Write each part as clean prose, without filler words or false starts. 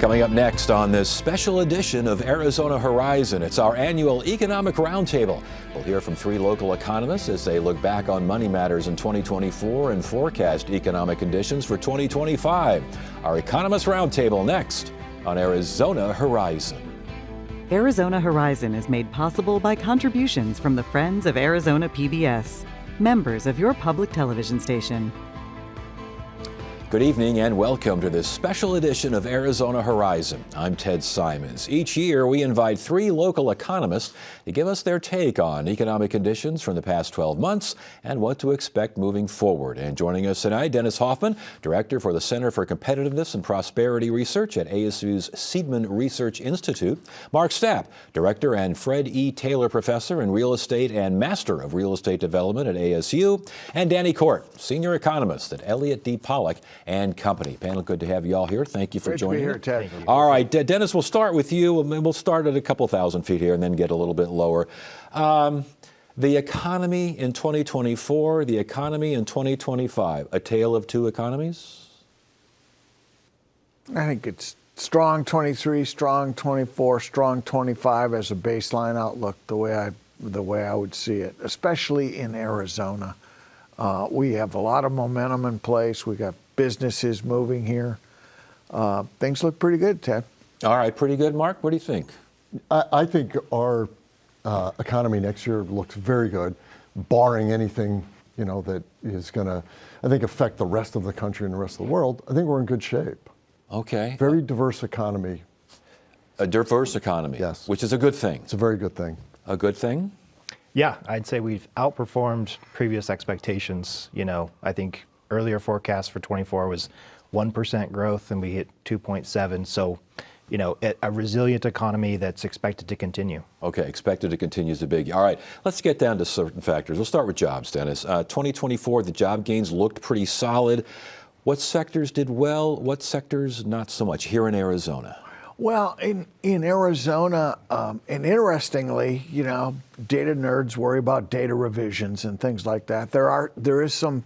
Coming up next on this special edition of Arizona Horizon, it's our annual Economic Roundtable. We'll hear from 3 local economists as they look back on money matters in 2024 and forecast economic conditions for 2025. Our Economist Roundtable next on Arizona Horizon. Arizona Horizon is made possible by contributions from the Friends of Arizona PBS, members of your public television station. Good evening and welcome to this special edition of Arizona Horizon. I'm Ted Simons. Each year we invite 3 local economists to give us their take on economic conditions from the past 12 months and what to expect moving forward. And joining us tonight, Dennis Hoffman, Director for the Center for Competitiveness and Prosperity Research at ASU's Seidman Research Institute, Mark Stapp, Director and Fred E. Taylor Professor in Real Estate and Master of Real Estate Development at ASU, and Danny Court, Senior Economist at Elliott D. Pollock and Company. Panel, good to have you all here. Thank you for joining me. Great to be here, Ted. All right, Dennis, we'll start with you. We'll start at a couple thousand feet here and then get a little bit lower. The economy in 2024, the economy in 2025, a tale of 2 economies? I think it's strong 23, strong 24, strong 25 as a baseline outlook, the way I would see it, especially in Arizona. We have a lot of momentum in place. We got businesses moving here. Things look pretty good, Ted. All right, pretty good. Mark, what do you think? I think our economy next year looks very good, barring anything, that is going to, I think, affect the rest of the country and the rest of the world. I think we're in good shape. Okay. Very diverse economy. A diverse economy. Yes. Which is a good thing. It's a very good thing. A good thing? Yeah, I'd say we've outperformed previous expectations. I think earlier forecast for 24 was 1% growth and we hit 2.7. So, a resilient economy that's expected to continue. Okay, expected to continue is a big. All right, let's get down to certain factors. We'll start with jobs, Dennis. 2024, the job gains looked pretty solid. What sectors did well? What sectors not so much here in Arizona? Well, in Arizona, and interestingly, data nerds worry about data revisions and things like that. There is some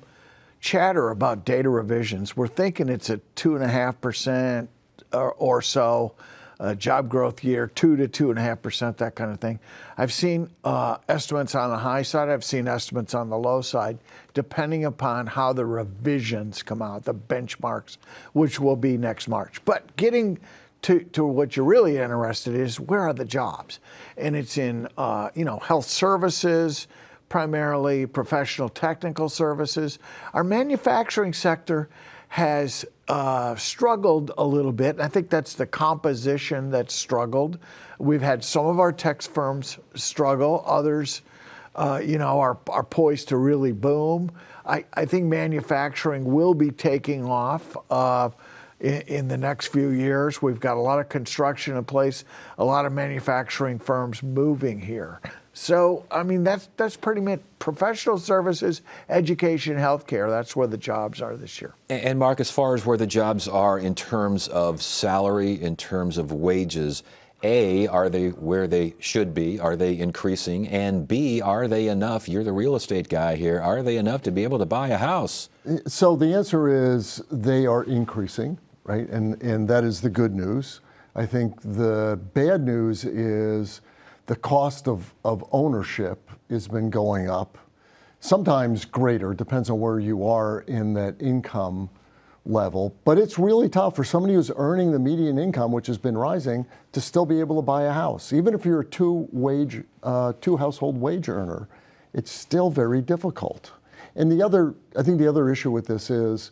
chatter about data revisions. We're thinking it's a 2.5% or so job growth year, 2 to 2.5%, that kind of thing. I've seen estimates on the high side. I've seen estimates on the low side, depending upon how the revisions come out, the benchmarks, which will be next March. But getting to what you're really interested in is where are the jobs? And it's in health services, primarily professional technical services. Our manufacturing sector has struggled a little bit. And I think that's the composition that's struggled. We've had some of our tech firms struggle. Others, are poised to really boom. I think manufacturing will be taking off in the next few years. We've got a lot of construction in place, a lot of manufacturing firms moving here. So, that's pretty much professional services, education, healthcare. That's where the jobs are this year. And Mark, as far as where the jobs are in terms of salary, in terms of wages, A, are they where they should be? Are they increasing? And B, are they enough? You're the real estate guy here. Are they enough to be able to buy a house? So the answer is they are increasing, right? And that is the good news. I think the bad news is the cost of ownership has been going up, sometimes greater, depends on where you are in that income level. But it's really tough for somebody who's earning the median income, which has been rising, to still be able to buy a house. Even if you're a two household wage earner, it's still very difficult. And I think the other issue with this is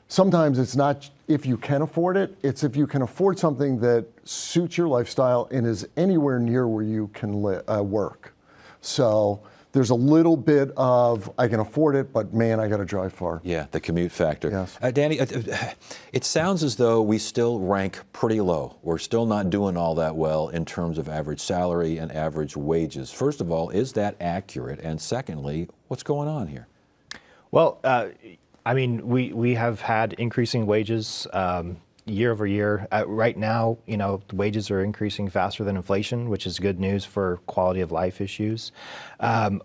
sometimes it's not if you can afford it, it's if you can afford something that suits your lifestyle and is anywhere near where you can work. So there's a little bit of, I can afford it, but man, I got to drive far. Yeah, the commute factor. Yes. Danny, it sounds as though we still rank pretty low. We're still not doing all that well in terms of average salary and average wages. First of all, is that accurate? And secondly, what's going on here? Well, we have had increasing wages year over year. Right now, the wages are increasing faster than inflation, which is good news for quality of life issues.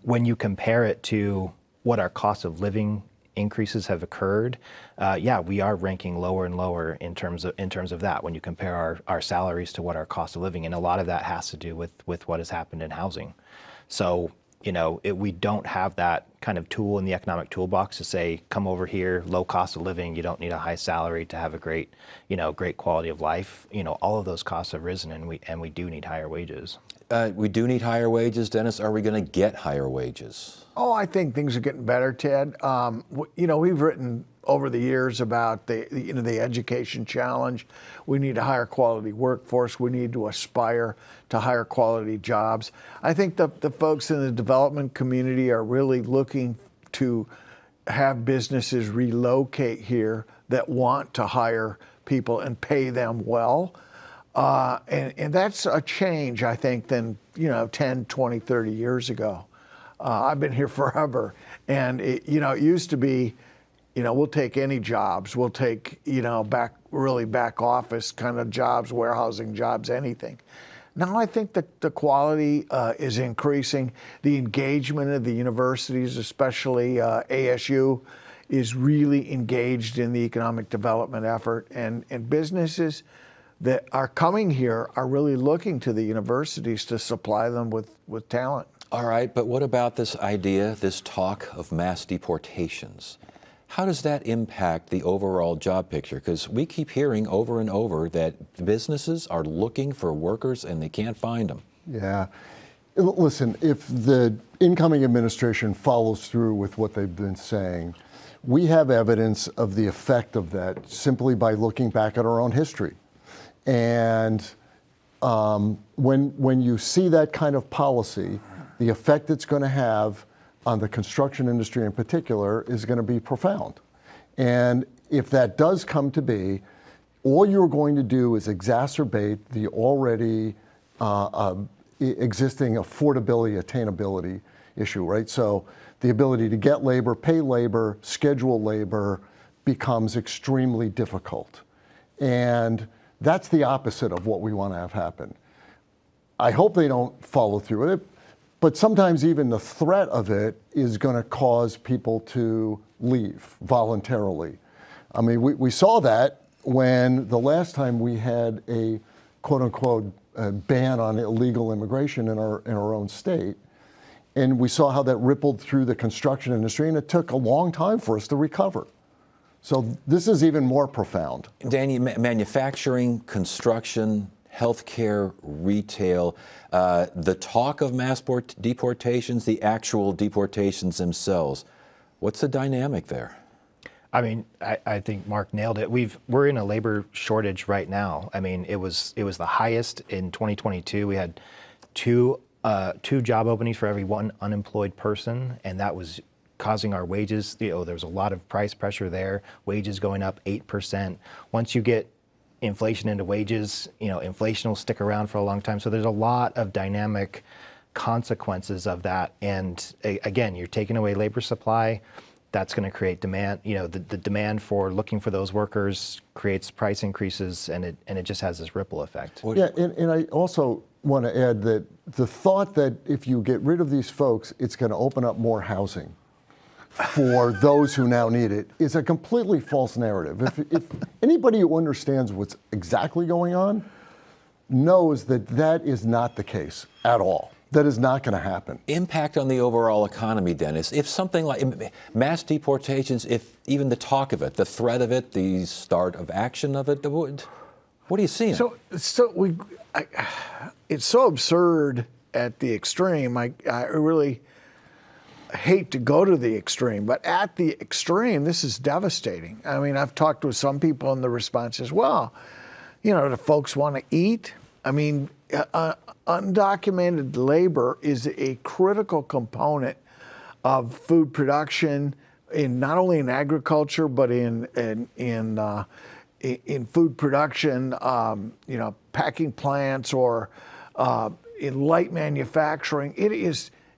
When you compare it to what our cost of living increases have occurred, we are ranking lower and lower in terms of that when you compare our salaries to what our cost of living, and a lot of that has to do with what has happened in housing. So we don't have that kind of tool in the economic toolbox to say, come over here, low cost of living, you don't need a high salary to have a great quality of life. All of those costs have risen, and we do need higher wages. We do need higher wages, Dennis. Are we going to get higher wages? Oh, I think things are getting better, Ted. We've written over the years about the education challenge. We need a higher quality workforce. We need to aspire to higher quality jobs. I think the folks in the development community are really looking to have businesses relocate here that want to hire people and pay them well. And that's a change, I think, than 10, 20, 30 years ago. I've been here forever, and it used to be, we'll take any jobs. We'll take, back office kind of jobs, warehousing jobs, anything. Now I think that the quality is increasing. The engagement of the universities, especially ASU, is really engaged in the economic development effort, and businesses that are coming here are really looking to the universities to supply them with talent. All right, but what about this idea, this talk of mass deportations? How does that impact the overall job picture? Because we keep hearing over and over that businesses are looking for workers and they can't find them. Yeah. Listen, if the incoming administration follows through with what they've been saying, we have evidence of the effect of that simply by looking back at our own history. And when you see that kind of policy, the effect it's going to have on the construction industry in particular is going to be profound. And if that does come to be, all you're going to do is exacerbate the already existing affordability, attainability issue, right? So the ability to get labor, pay labor, schedule labor becomes extremely difficult. And that's the opposite of what we want to have happen. I hope they don't follow through with it, but sometimes even the threat of it is going to cause people to leave voluntarily. I mean, we saw that when the last time we had a quote unquote ban on illegal immigration in our own state. And we saw how that rippled through the construction industry, and it took a long time for us to recover. So this is even more profound. Danny, manufacturing, construction, healthcare, retail, the talk of mass deportations, the actual deportations themselves. What's the dynamic there? I mean, I think Mark nailed it. We're in a labor shortage right now. I mean, it was the highest in 2022. We had two job openings for every one unemployed person, and that was causing our wages. There's a lot of price pressure there. Wages going up 8%. Once you get inflation into wages, inflation will stick around for a long time. So there's a lot of dynamic consequences of that. And again, you're taking away labor supply. That's going to create demand. The demand for looking for those workers creates price increases, and it just has this ripple effect. Yeah, and I also want to add that the thought that if you get rid of these folks, it's going to open up more housing for those who now need it is a completely false narrative. If anybody who understands what's exactly going on knows that that is not the case at all. That is not going to happen. Impact on the overall economy, Dennis. If something like mass deportations, if even the talk of it, the threat of it, the start of action of it, what are you seeing? It's so absurd at the extreme. I really hate to go to the extreme, but at the extreme, this is devastating. I mean, I've talked with some people, and the response is, well, do folks want to eat? I mean, undocumented labor is a critical component of food production, in not only in agriculture but in food production, packing plants or in light manufacturing.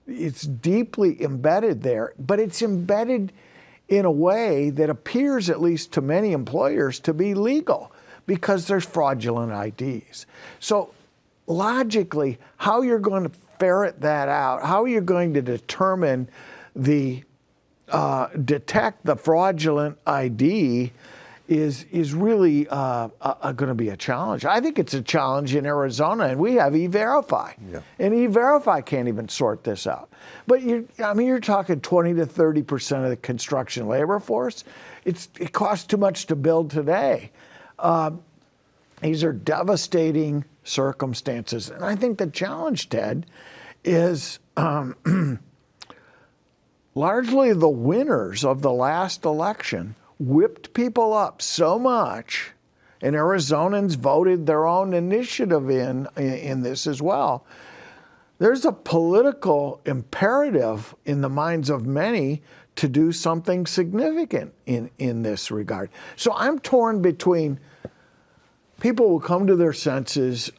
It's deeply embedded there, but it's embedded in a way that appears, at least to many employers, to be legal because there's fraudulent IDs. So logically, how you're going to ferret that out, how you're going to determine the detect the fraudulent ID is really going to be a challenge. I think it's a challenge in Arizona, and we have E-Verify, and E-Verify can't even sort this out. But you're talking 20 to 30% of the construction labor force. It costs too much to build today. These are devastating circumstances, and I think the challenge, Ted, is largely the winners of the last election whipped people up so much, and Arizonans voted their own initiative in this as well. There's a political imperative in the minds of many to do something significant in this regard. So I'm torn between people will come to their senses,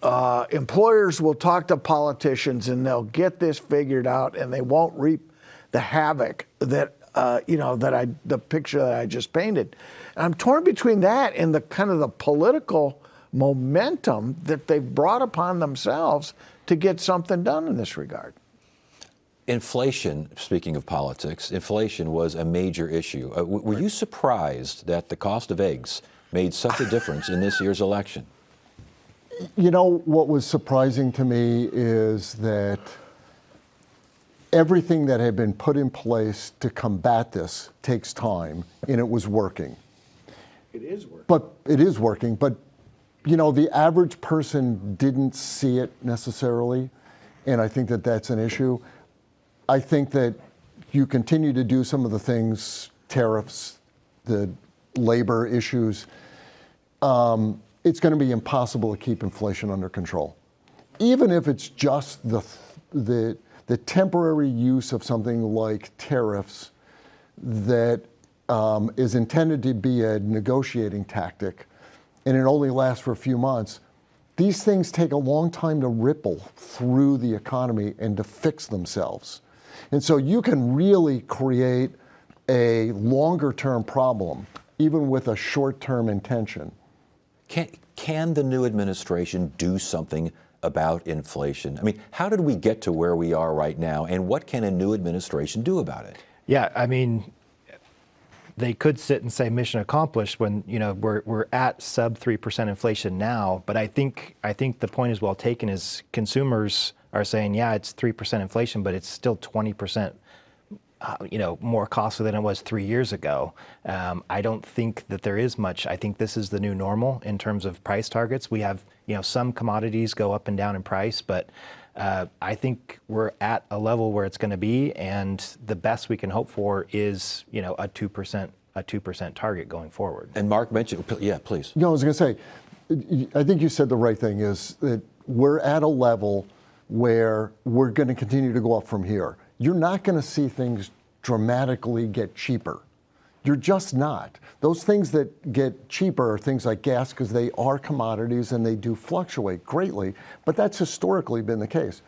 employers will talk to politicians, and they'll get this figured out, and they won't reap the havoc that the picture that I just painted. And I'm torn between that and the kind of the political momentum that they've brought upon themselves to get something done in this regard. Inflation, speaking of politics, inflation was a major issue. Were you surprised that the cost of eggs made such a difference in this year's election? You know, what was surprising to me is that everything that had been put in place to combat this takes time, and it was working. It is working. But it is working. But, you know, the average person didn't see it necessarily, and I think that that's an issue. I think that you continue to do some of the things, tariffs, the labor issues, it's going to be impossible to keep inflation under control. Even if it's just the temporary use of something like tariffs that is intended to be a negotiating tactic, and it only lasts for a few months, these things take a long time to ripple through the economy and to fix themselves. And so you can really create a longer-term problem, even with a short-term intention. Can the new administration do something about inflation? I mean, how did we get to where we are right now, and what can a new administration do about it? Yeah, I mean, they could sit and say mission accomplished when, you know, we're at sub 3% inflation now. But I think the point is well taken. Is consumers are saying, yeah, it's 3% inflation, but it's still 20%. More costly than it was 3 years ago. I don't think that there is much. I think this is the new normal in terms of price targets. We have, some commodities go up and down in price, but I think we're at a level where it's going to be, and the best we can hope for is, a 2% target going forward. And Mark mentioned, yeah, please. I was going to say, I think you said the right thing is that we're at a level where we're going to continue to go up from here. You're not going to see things dramatically get cheaper. You're just not. Those things that get cheaper are things like gas, because they are commodities and they do fluctuate greatly, but that's historically been the case.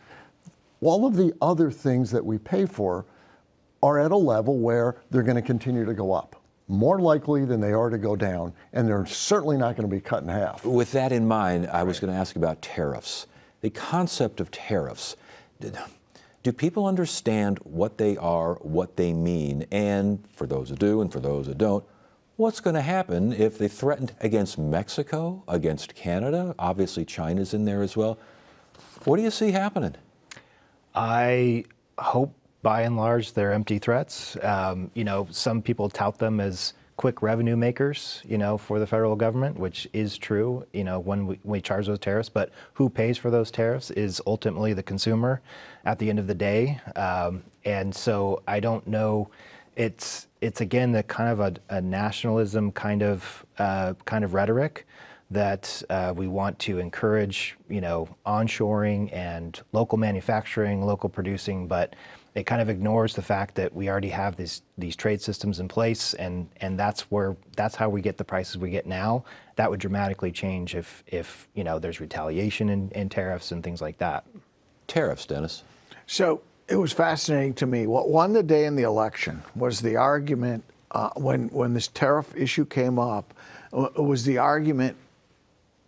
All of the other things that we pay for are at a level where they're going to continue to go up, more likely than they are to go down, and they're certainly not going to be cut in half. With that in mind, I was going to ask about tariffs. The concept of tariffs. Do people understand what they are, what they mean, and for those who do and for those who don't, what's going to happen if they threatened against Mexico, against Canada? Obviously, China's in there as well. What do you see happening? I hope, by and large, they're empty threats. Some people tout them as quick revenue makers, for the federal government, which is true, when we charge those tariffs. But who pays for those tariffs is ultimately the consumer at the end of the day. And so I don't know. It's again the kind of a nationalism kind of rhetoric that we want to encourage, onshoring and local manufacturing, local producing, but it kind of ignores the fact that we already have these trade systems in place, and that's how we get the prices we get now. That would dramatically change if there's retaliation in tariffs and things like that. Tariffs, Dennis. So it was fascinating to me. What won the day in the election was the argument when this tariff issue came up. It was the argument,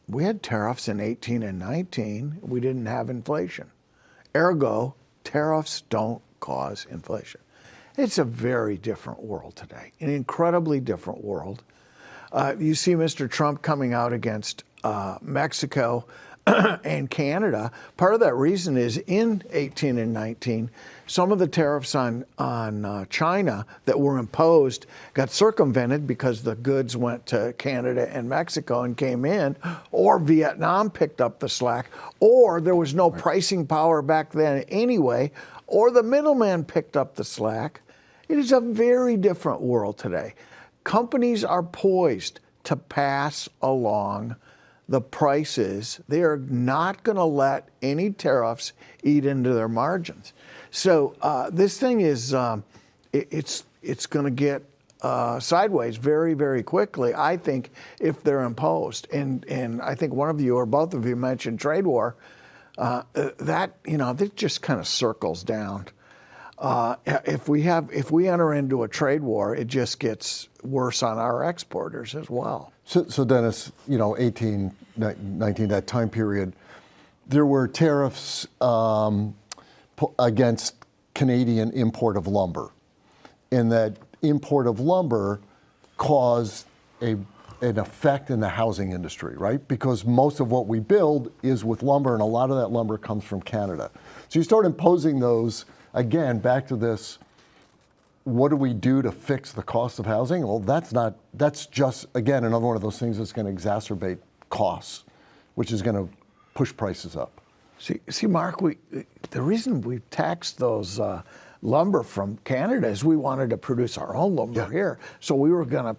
we had tariffs in 18 and 19. We didn't have inflation. Ergo, tariffs don't cause inflation. It's a very different world today, an incredibly different world. You see Mr. Trump coming out against Mexico and Canada. Part of that reason is in 18 and 19, some of the tariffs on China that were imposed got circumvented because the goods went to Canada and Mexico and came in, or Vietnam picked up the slack, or there was no pricing power back then anyway, or the middleman picked up the slack. It is a very different world today. Companies are poised to pass along the prices. They are not going to let any tariffs eat into their margins. So this thing is, it's going to get sideways very, very quickly, I think, if they're imposed. And I think one of you or both of you mentioned trade war. That just kind of circles down. If we enter into a trade war, it just gets worse on our exporters as well. So Dennis, 18, 19, that time period, there were tariffs against Canadian import of lumber, and that import of lumber caused an effect in the housing industry, right? Because most of what we build is with lumber, and a lot of that lumber comes from Canada. So you start imposing those, again, back to this, what do we do to fix the cost of housing? Well, that's just, again, another one of those things that's going to exacerbate costs, which is going to push prices up. See, Mark, the reason we taxed those lumber from Canada is we wanted to produce our own lumber here. So we were going to,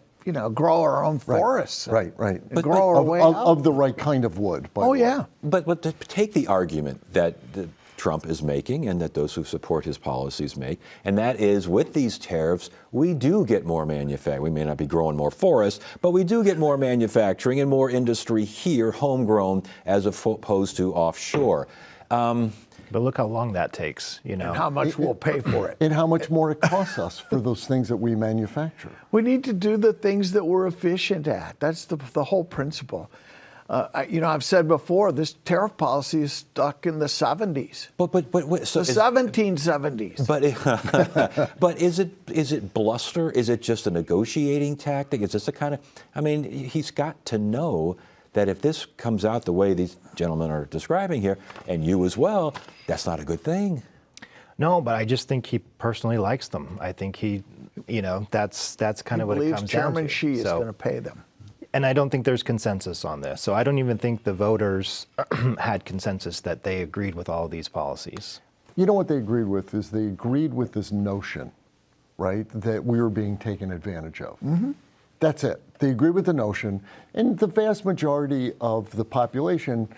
grow our own forests. Right. And grow our way out. Of the right kind of wood. Yeah. But to take the argument that Trump is making and that those who support his policies make, and that is with these tariffs, we do get more manufacturing. We may not be growing more forests, but we do get more manufacturing and more industry here, homegrown, as opposed to offshore. But look how long that takes, And how much we'll pay for it. And how much more it costs us for those things that we manufacture. We need to do the things that we're efficient at. That's the whole principle. I've said before, this tariff policy is stuck in the 70s. So the 1770s. But is it bluster? Is it just a negotiating tactic? Is this a kind of? He's got to know that if this comes out the way these gentlemen are describing here, and you as well, that's not a good thing. No, but I just think he personally likes them. I think that's kind of what it comes down to. Chairman Xi is going to pay them. And I don't think there's consensus on this. So I don't even think the voters had consensus that they agreed with all of these policies. You know what they agreed with is they agreed with this notion, right, that we were being taken advantage of. Mm-hmm. That's it. They agree with the notion. And the vast majority of the population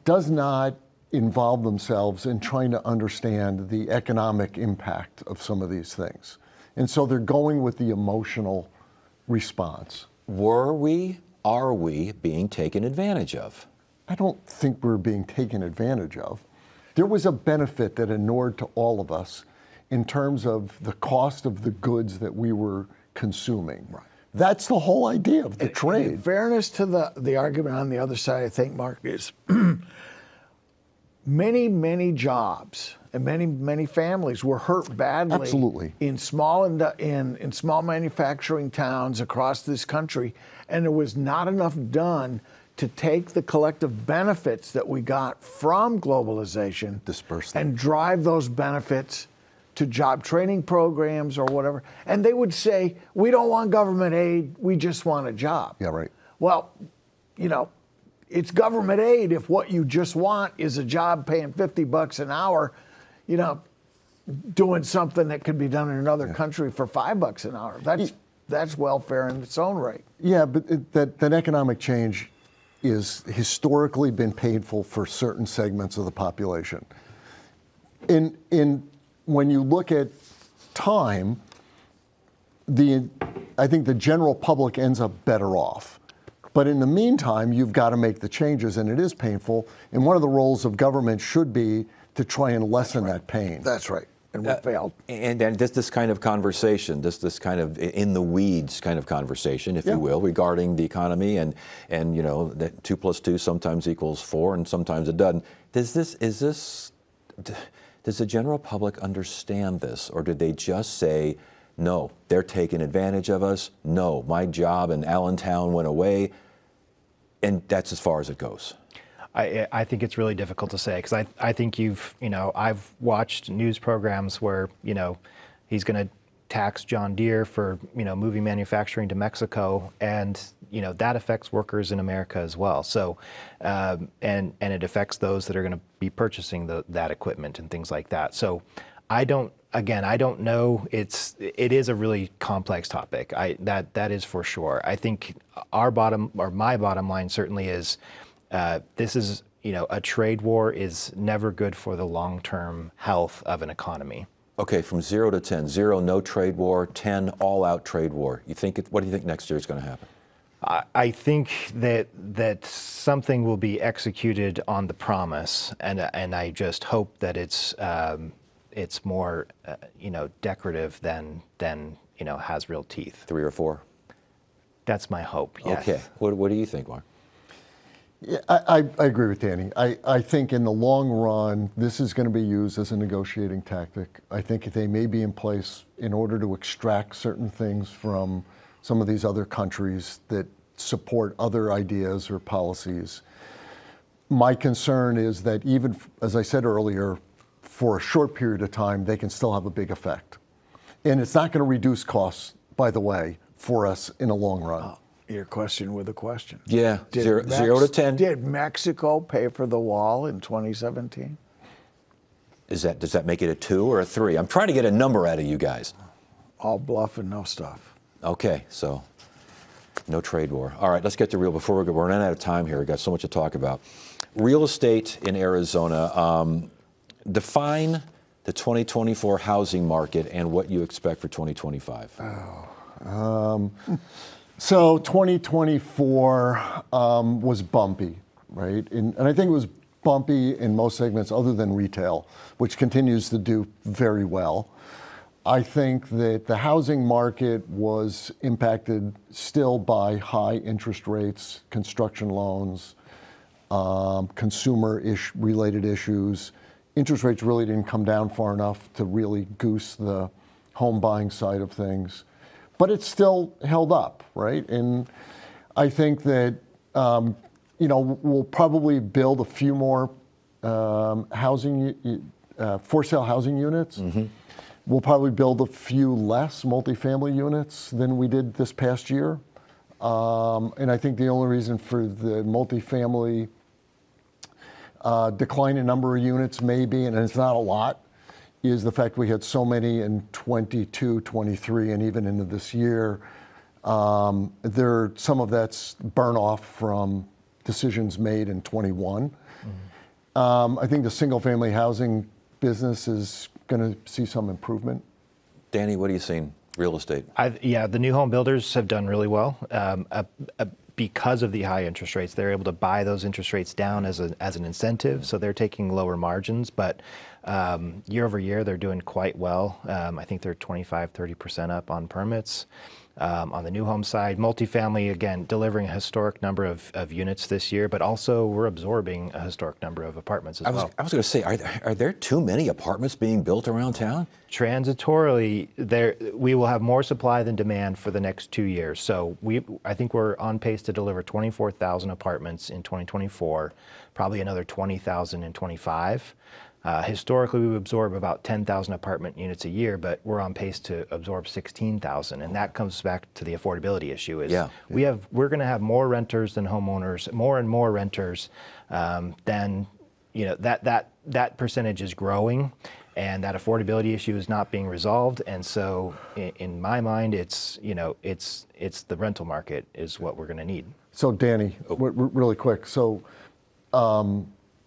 does not involve themselves in trying to understand the economic impact of some of these things. And so they're going with the emotional response. Are we being taken advantage of? I don't think we're being taken advantage of. There was a benefit that inured to all of us in terms of the cost of the goods that we were consuming. Right. That's the whole idea of the trade. In fairness to the argument on the other side, I think, Mark, is many jobs and many families were hurt badly. Absolutely. In small manufacturing towns across this country, and there was not enough done to take the collective benefits that we got from globalization, disperse them, and drive those benefits to job training programs or whatever. And they would say, we don't want government aid, we just want a job. Yeah, right. Well, it's government aid if what you just want is a job paying $50 an hour, doing something that could be done in another country for $5 an hour. That's welfare in its own right. Yeah, but that economic change is historically been painful for certain segments of the population. When you look at time, I think the general public ends up better off. But in the meantime, you've got to make the changes, and it is painful. And one of the roles of government should be to try and lessen that pain. That's right. And we failed. And this kind of conversation, this kind of in the weeds kind of conversation, if you will, regarding the economy and that 2 + 2 sometimes equals 4 and sometimes it doesn't. Does the general public understand this, or did they just say, no, they're taking advantage of us, no, my job in Allentown went away, and that's as far as it goes? I think it's really difficult to say, because I think I've watched news programs where, he's going to tax John Deere for, moving manufacturing to Mexico, and, that affects workers in America as well. So, and it affects those that are going to be purchasing that equipment and things like that. So I don't know. It is a really complex topic. That is for sure. I think my bottom line certainly is, this is, a trade war is never good for the long-term health of an economy. Okay, from 0 to 10, 0, no trade war, 10, all-out trade war. What do you think next year is going to happen? I think that something will be executed on the promise, and I just hope that it's more, decorative than has real teeth. 3 or 4? That's my hope, yes. Okay, what do you think, Mark? Yeah, I agree with Danny. I think in the long run, this is going to be used as a negotiating tactic. I think they may be in place in order to extract certain things from some of these other countries that support other ideas or policies. My concern is that even, as I said earlier, for a short period of time, they can still have a big effect. And it's not going to reduce costs, by the way, for us in the long run. Your question with a question. Yeah, 0 to 10. Did Mexico pay for the wall in 2017? Does that make it a 2 or a 3? I'm trying to get a number out of you guys. All bluff and no stuff. Okay, so no trade war. All right, let's get to real. Before we're running out of time here, we've got so much to talk about. Real estate in Arizona. Define the 2024 housing market and what you expect for 2025. So 2024 was bumpy, right? And I think it was bumpy in most segments other than retail, which continues to do very well. I think that the housing market was impacted still by high interest rates, construction loans, consumer-related issues. Interest rates really didn't come down far enough to really goose the home buying side of things. But it's still held up, right? And I think that, we'll probably build a few more for sale housing units. Mm-hmm. We'll probably build a few less multifamily units than we did this past year. And I think the only reason for the multifamily decline in number of units maybe, and it's not a lot, is the fact we had so many in 22, 23, and even into this year. Some of that's burn off from decisions made in 21. Mm-hmm. I think the single family housing business is going to see some improvement. Danny, what are you seeing? Real estate. The new home builders have done really well. Because of the high interest rates, they're able to buy those interest rates down as an incentive, so they're taking lower margins. But year over year, they're doing quite well. I think they're 25-30% up on permits. On the new home side, multifamily, again, delivering a historic number of units this year, but also we're absorbing a historic number of apartments as well. I was going to say, are there too many apartments being built around town? Transitorily, we will have more supply than demand for the next 2 years. So I think we're on pace to deliver 24,000 apartments in 2024, probably another 20,000 in 25. Historically, we absorb about 10,000 apartment units a year, but we're on pace to absorb 16,000, and that comes back to the affordability issue. We're going to have more renters than homeowners, more and more renters. That percentage is growing, and that affordability issue is not being resolved. And so, in my mind, it's the rental market is what we're going to need. So, Danny, really quick. So,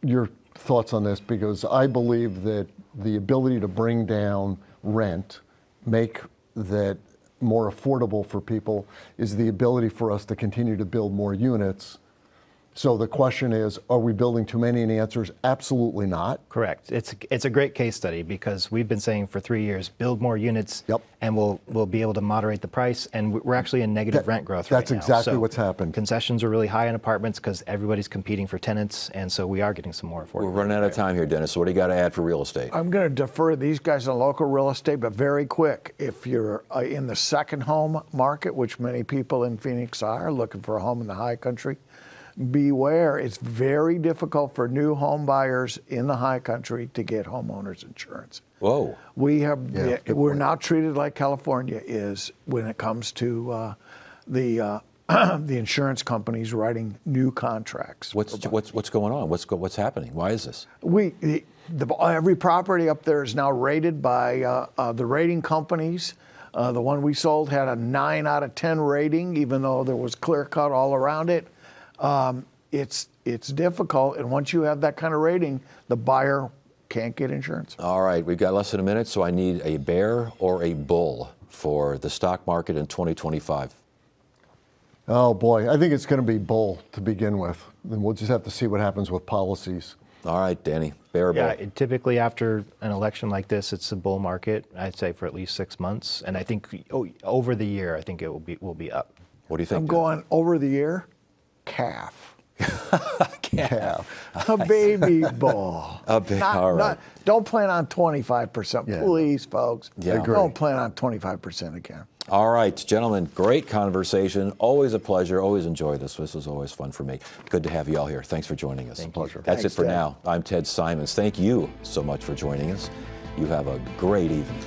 your thoughts on this, because I believe that the ability to bring down rent, make that more affordable for people, is the ability for us to continue to build more units So the question is, are we building too many? And the answer is absolutely not. Correct. It's a great case study because we've been saying for 3 years, build more units, Yep. and we'll be able to moderate the price. And we're actually in negative rent growth right now. That's exactly So what's happened. Concessions are really high in apartments because everybody's competing for tenants, and so we are getting some more affordable. We're running out of time here, Dennis. So what do you got to add for real estate? I'm going to defer to these guys on local real estate, but very quick. If you're in the second home market, which many people in Phoenix are looking for a home in the high country, beware. It's very difficult for new home buyers in the high country to get homeowners insurance. Whoa. We're not treated like California is when it comes to the insurance companies writing new contracts. What's going on? What's happening? Why is this? Every property up there is now rated by the rating companies. The one we sold had a 9 out of 10 rating, even though there was clear cut all around it. It's difficult, and once you have that kind of rating, the buyer can't get insurance. All right, we've got less than a minute, so I need a bear or a bull for the stock market in 2025. Oh boy, I think it's going to be bull to begin with. Then we'll just have to see what happens with policies. All right, Danny, bear or bull? Yeah, typically after an election like this, it's a bull market. I'd say for at least 6 months, and I think over the year, I think it will be up. What do you think? I'm going over the year, calf. Calf. A baby bull. All right. Don't plan on 25%, Yeah. please, folks. Yeah. I agree. Don't plan on 25% again. All right, gentlemen, great conversation. Always a pleasure. Always enjoy this. This is always fun for me. Good to have you all here. Thanks for joining us. Pleasure. That's Thanks, it for Ted. now. I'm Ted Simons. Thank you so much for joining us. You have a great evening.